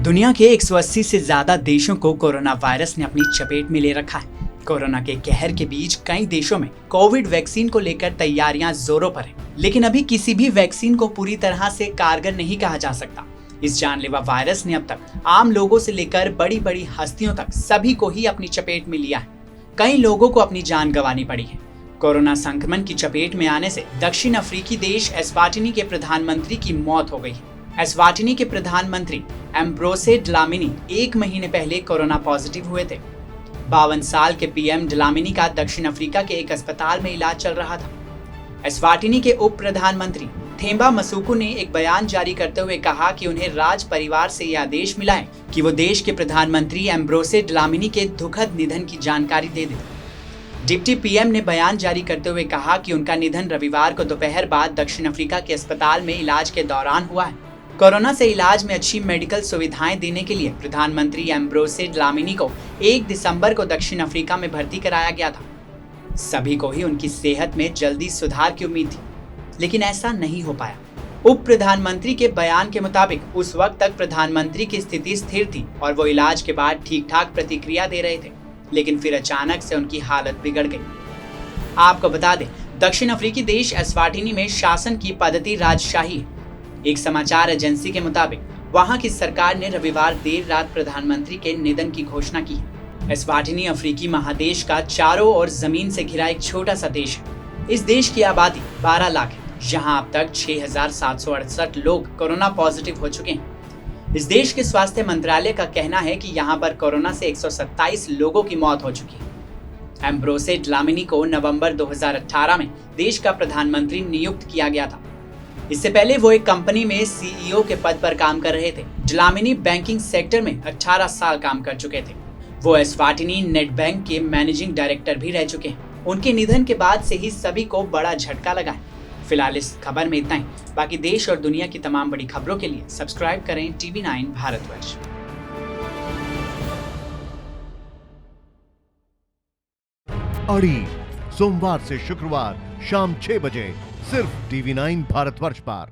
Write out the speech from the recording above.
दुनिया के 180 से ज्यादा देशों को कोरोना वायरस ने अपनी चपेट में ले रखा है। कोरोना के कहर के बीच कई देशों में कोविड वैक्सीन को लेकर तैयारियां जोरों पर हैं, लेकिन अभी किसी भी वैक्सीन को पूरी तरह से कारगर नहीं कहा जा सकता। इस जानलेवा वायरस ने अब तक आम लोगों से लेकर बड़ी बड़ी हस्तियों तक सभी को ही अपनी चपेट में लिया है। कई लोगों को अपनी जान गंवानी पड़ी है। कोरोना संक्रमण की चपेट में आने से दक्षिण अफ्रीकी देश एस्वाटिनी के प्रधानमंत्री की मौत हो गई है। एस्वाटिनी के प्रधानमंत्री एम्ब्रोसे ड्लामिनी 1 महीने पहले कोरोना पॉजिटिव हुए थे। 52 साल के पीएम ड्लामिनी का दक्षिण अफ्रीका के एक अस्पताल में इलाज चल रहा था। एस्वाटिनी के उप प्रधानमंत्री थेम्बा मसूकू ने एक बयान जारी करते हुए कहा कि उन्हें राज परिवार से यह आदेश मिला है कि वो देश के प्रधानमंत्री एम्ब्रोसे ड्लामिनी के दुखद निधन की जानकारी दे दें। डिप्टी पीएम ने बयान जारी करते हुए कहा कि उनका निधन रविवार को दोपहर बाद दक्षिण अफ्रीका के अस्पताल में इलाज के दौरान हुआ है। कोरोना से इलाज में अच्छी मेडिकल सुविधाएं देने के लिए प्रधानमंत्री एम्ब्रोसे ड्लामिनी को 1 दिसंबर को दक्षिण अफ्रीका में भर्ती कराया गया था। सभी को ही उनकी सेहत में जल्दी सुधार की उम्मीद थी, लेकिन ऐसा नहीं हो पाया। उप प्रधानमंत्री के बयान के मुताबिक उस वक्त तक प्रधानमंत्री की स्थिति स्थिर थी और वो इलाज के बाद ठीक ठाक प्रतिक्रिया दे रहे थे, लेकिन फिर अचानक से उनकी हालत बिगड़ गई। आपको बता दें, दक्षिण अफ्रीकी देश एस्वाटिनी में शासन की पद्धति राजशाही है। एक समाचार एजेंसी के मुताबिक वहां की सरकार ने रविवार देर रात प्रधानमंत्री के निधन की घोषणा की है। एस्वाटिनी अफ्रीकी महादेश का चारों ओर जमीन से घिरा एक छोटा सा देश है। इस देश की आबादी 12 लाख है, जहां अब तक 6,768 लोग कोरोना पॉजिटिव हो चुके हैं। इस देश के स्वास्थ्य मंत्रालय का कहना है कि यहां पर कोरोना से 127 लोगों की मौत हो चुकी है। एम्ब्रोसे ड्लामिनी को नवंबर 2018 में देश का प्रधानमंत्री नियुक्त किया गया था। इससे पहले वो एक कंपनी में सीईओ के पद पर काम कर रहे थे। ड्लामिनी बैंकिंग सेक्टर में 18 साल काम कर चुके थे। वो एस्वाटिनी नेट बैंक के मैनेजिंग डायरेक्टर भी रह चुके हैं। उनके निधन के बाद से ही सभी को बड़ा झटका लगा है। फिलहाल इस खबर में इतना ही। बाकी देश और दुनिया की तमाम बड़ी खबरों के लिए सब्सक्राइब करें TV9 भारतवर्ष। अड़ी सोमवार से शुक्रवार शाम 6 बजे सिर्फ TV9 भारतवर्ष पर।